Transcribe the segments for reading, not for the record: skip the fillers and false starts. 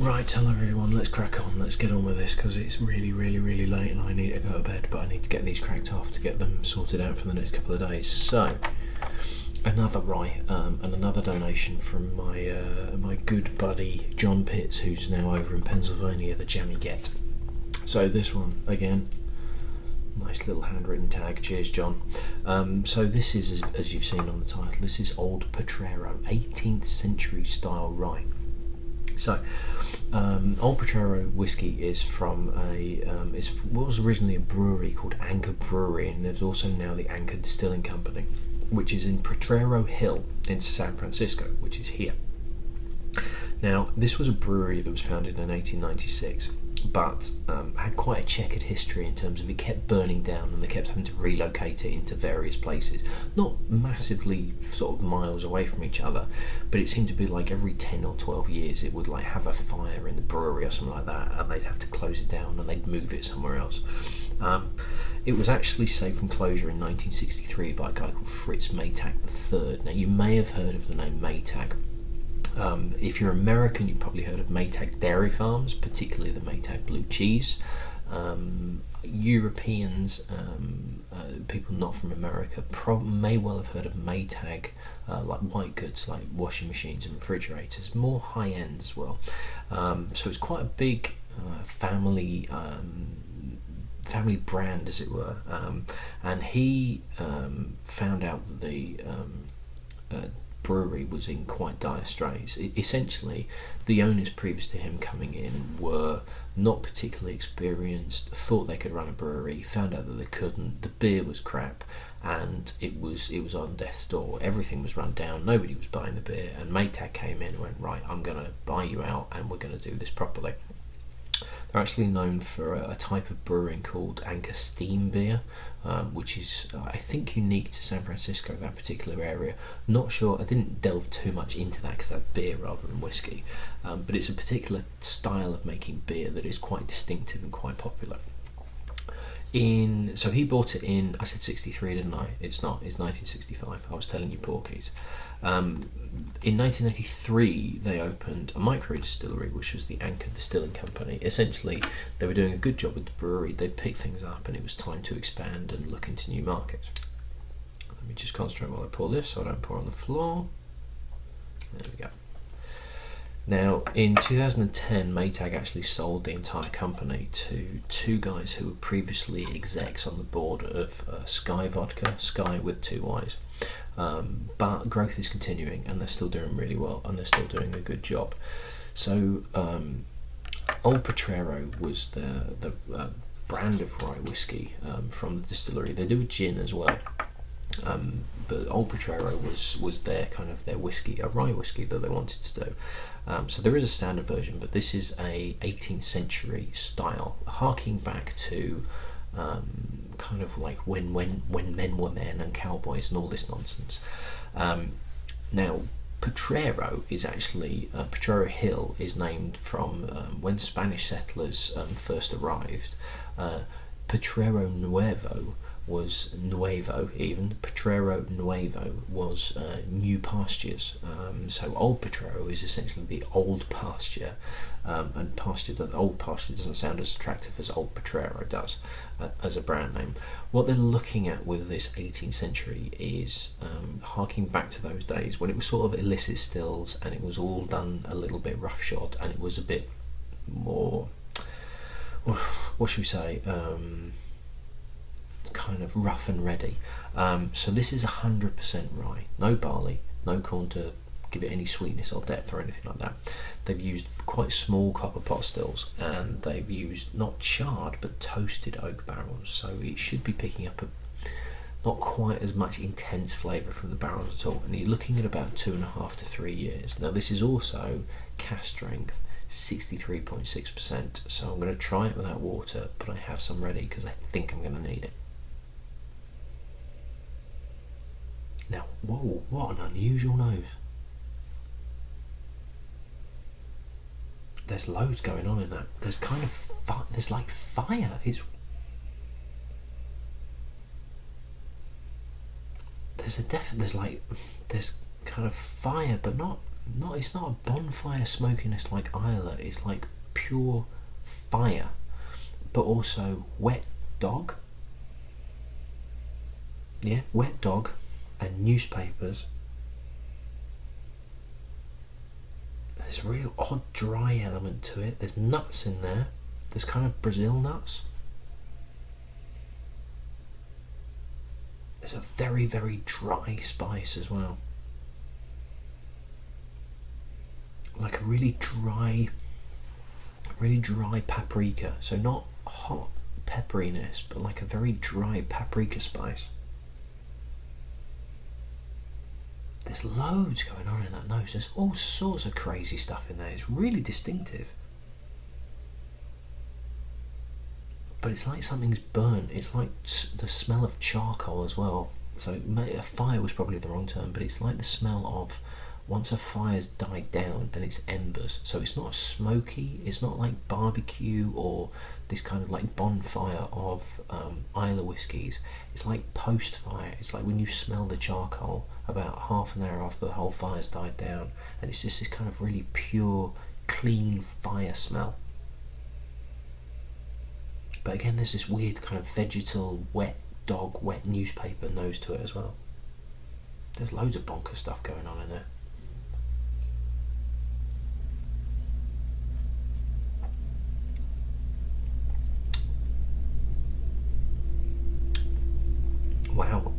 Right, hello everyone, let's crack on, let's get on with this because it's really late and I need to go to bed, but I need to get these cracked off to get them sorted out for the next couple of days. So, another rye and another donation from my good buddy John Pitts, who's now over in Pennsylvania, the Jammy Get. So this one, again, nice little handwritten tag, cheers John. So this is, as you've seen on the title, this is Old Potrero, 18th century style rye. So, Old Potrero whiskey is from it's what was originally a brewery called Anchor Brewery, and there's also now the Anchor Distilling Company, which is in Potrero Hill in San Francisco, which is here. Now, this was a brewery that was founded in 1896, but had quite a checkered history in terms of it kept burning down and they kept having to relocate it into various places. Not massively sort of miles away from each other, but it seemed to be like every 10 or 12 years it would like have a fire in the brewery or something like that, and they'd have to close it down and they'd move it somewhere else. It was actually saved from closure in 1963 by a guy called Fritz Maytag III. Now, you may have heard of the name Maytag. If you're American, you've probably heard of Maytag Dairy Farms, particularly the Maytag Blue Cheese. Europeans, people not from America, may well have heard of Maytag, like white goods, like washing machines and refrigerators, more high end as well. So it's quite a big family brand, as it were. And he found out that the brewery was in quite dire straits. Essentially, the owners previous to him coming in were not particularly experienced, thought they could run a brewery, found out that they couldn't, the beer was crap, and it was on death's door. Everything was run down, nobody was buying the beer, and Maytag came in and went, right, I'm going to buy you out and we're going to do this properly. They're actually known for a type of brewing called Anchor Steam beer, which is, I think, unique to San Francisco, that particular area. Not sure, I didn't delve too much into that because that's beer rather than whiskey, but it's a particular style of making beer that is quite distinctive and quite popular. So he bought it in, I said 63, didn't I? It's not, it's 1965. I was telling you porkies. In 1983, they opened a micro-distillery, which was the Anchor Distilling Company. Essentially, they were doing a good job with the brewery. They'd picked things up, and it was time to expand and look into new markets. Let me just concentrate while I pour this, so I don't pour on the floor. There we go. Now, in 2010, Maytag actually sold the entire company to two guys who were previously execs on the board of Sky Vodka, Sky with two Ys. But growth is continuing and they're still doing really well and they're still doing a good job. So Old Potrero was the brand of rye whiskey from the distillery. They do a gin as well, but Old Potrero was their kind of their whiskey, a rye whiskey that they wanted to do. So there is a standard version, but this is a 18th century style, harking back to kind of like when men were men and cowboys and all this nonsense. Now, Potrero is actually Potrero Hill is named from when Spanish settlers first arrived. Potrero Nuevo was Potrero Nuevo was new pastures. So Old Potrero is essentially the old pasture, and old pasture doesn't sound as attractive as Old Potrero does as a brand name. What they're looking at with this 18th century is harking back to those days when it was sort of illicit stills and it was all done a little bit roughshod and it was a bit more, what should we say, kind of rough and ready. So this is 100% rye, no barley, no corn to give it any sweetness or depth or anything like that. They've used quite small copper pot stills and they've used not charred but toasted oak barrels, so it should be picking up not quite as much intense flavour from the barrels at all, and you're looking at about 2.5 to 3 years. Now this is also cask strength 63.6%, so I'm going to try it without water, but I have some ready because I think I'm going to need it. Now, whoa, what an unusual nose. There's loads going on in that. There's kind of there's like fire. There's kind of fire, but not it's not a bonfire smokiness like Islay. It's like pure fire, but also wet dog. Yeah, wet dog and newspapers. There's a real odd dry element to it. There's nuts in there. There's kind of Brazil nuts. There's a very, very dry spice as well. Like a really dry paprika. So not hot pepperiness, but like a very dry paprika spice. There's loads going on in that nose. There's all sorts of crazy stuff in there. It's really distinctive. But it's like something's burnt. It's like the smell of charcoal as well. So a fire was probably the wrong term, but it's like the smell of once a fire's died down and it's embers. So it's not smoky, it's not like barbecue or this kind of like bonfire of Islay whiskies. It's like post-fire. It's like when you smell the charcoal about half an hour after the whole fire's died down, and it's just this kind of really pure, clean fire smell. But again, there's this weird kind of vegetal, wet dog, wet newspaper nose to it as well. There's loads of bonkers stuff going on in there. Wow.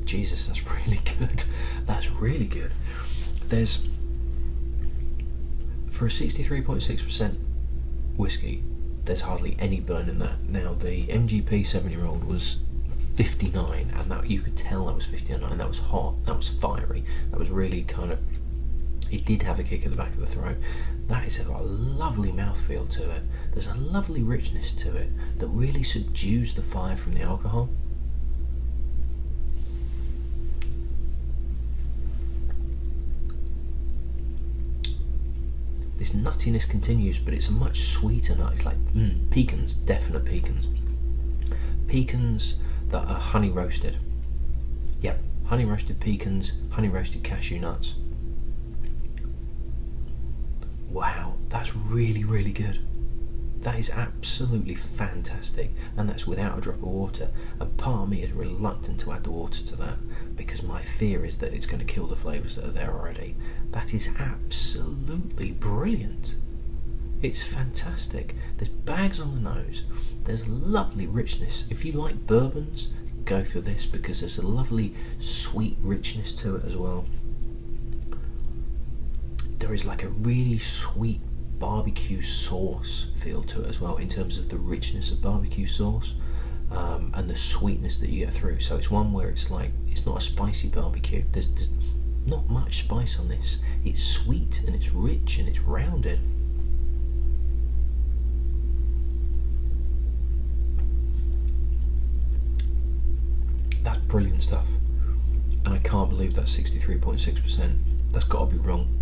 Jesus, that's really good. That's really good. There's, for a 63.6% whiskey, there's hardly any burn in that. Now the MGP 7-year-old was 59, and that you could tell that was 59. That was hot, that was fiery, that was really kind of, it did have a kick at the back of the throat. That is a lovely mouthfeel to it. There's a lovely richness to it that really subdues the fire from the alcohol. This nuttiness continues, but it's a much sweeter nut. It's like pecans, definite pecans. Pecans that are honey roasted. Yep, honey roasted pecans, honey roasted cashew nuts. Wow, that's really, really good. That is absolutely fantastic, and that's without a drop of water. And part of me is reluctant to add the water to that because my fear is that it's going to kill the flavours that are there already. That is absolutely brilliant. It's fantastic. There's bags on the nose. There's lovely richness. If you like bourbons, go for this because there's a lovely sweet richness to it as well. There is like a really sweet barbecue sauce feel to it as well, in terms of the richness of barbecue sauce and the sweetness that you get through. So it's one where it's like, it's not a spicy barbecue. There's not much spice on this. It's sweet and it's rich and it's rounded. That's brilliant stuff, and I can't believe that's 63.6%. That's got to be wrong.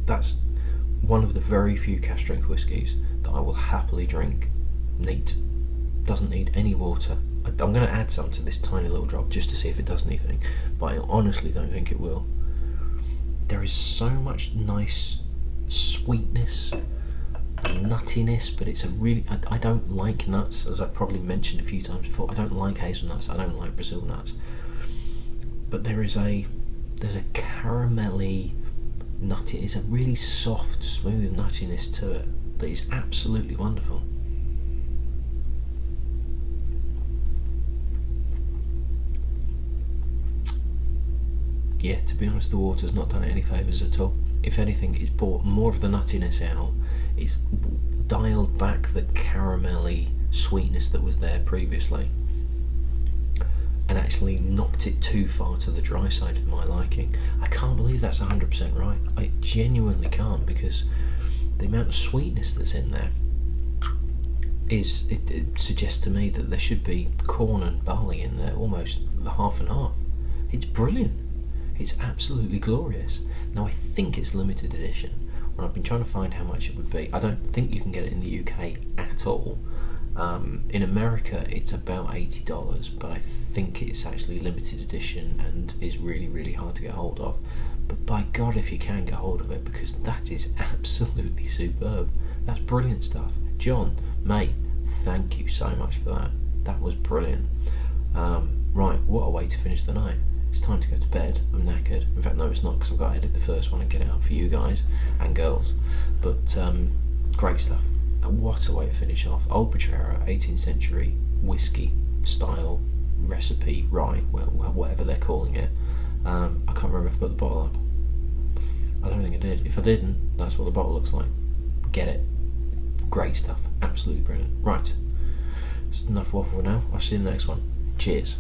That's one of the very few cask strength whiskies that I will happily drink neat. Doesn't need any water. I'm going to add some to this tiny little drop just to see if it does anything, but I honestly don't think it will. There is so much nice sweetness and nuttiness, but it's a really, I don't like nuts, as I've probably mentioned a few times before. I don't like hazelnuts, I don't like Brazil nuts, but there's a caramelly nutty, it's a really soft, smooth nuttiness to it that is absolutely wonderful. Yeah, to be honest, the water's not done it any favours at all. If anything, it's brought more of the nuttiness out. It's dialed back the caramelly sweetness that was there previously, and actually knocked it too far to the dry side for my liking. I can't believe that's 100% right. I genuinely can't, because the amount of sweetness that's in there is, it suggests to me that there should be corn and barley in there, almost half and half. It's brilliant. It's absolutely glorious. Now I think it's limited edition. When I've been trying to find how much it would be, I don't think you can get it in the UK at all. In America, it's about $80, but I think it's actually limited edition and is really, really hard to get hold of. But by God, if you can get hold of it, because that is absolutely superb. That's brilliant stuff. John, mate, thank you so much for that. That was brilliant. Right, what a way to finish the night. It's time to go to bed. I'm knackered. In fact, no, it's not, because I've got to edit the first one and get it out for you guys and girls. But great stuff. And what a way to finish off. Old Potrero, 18th century whiskey style recipe, rye, well, whatever they're calling it. I can't remember if I put the bottle up. I don't think I did. If I didn't, that's what the bottle looks like. Get it. Great stuff. Absolutely brilliant. Right. That's enough waffle for now. I'll see you in the next one. Cheers.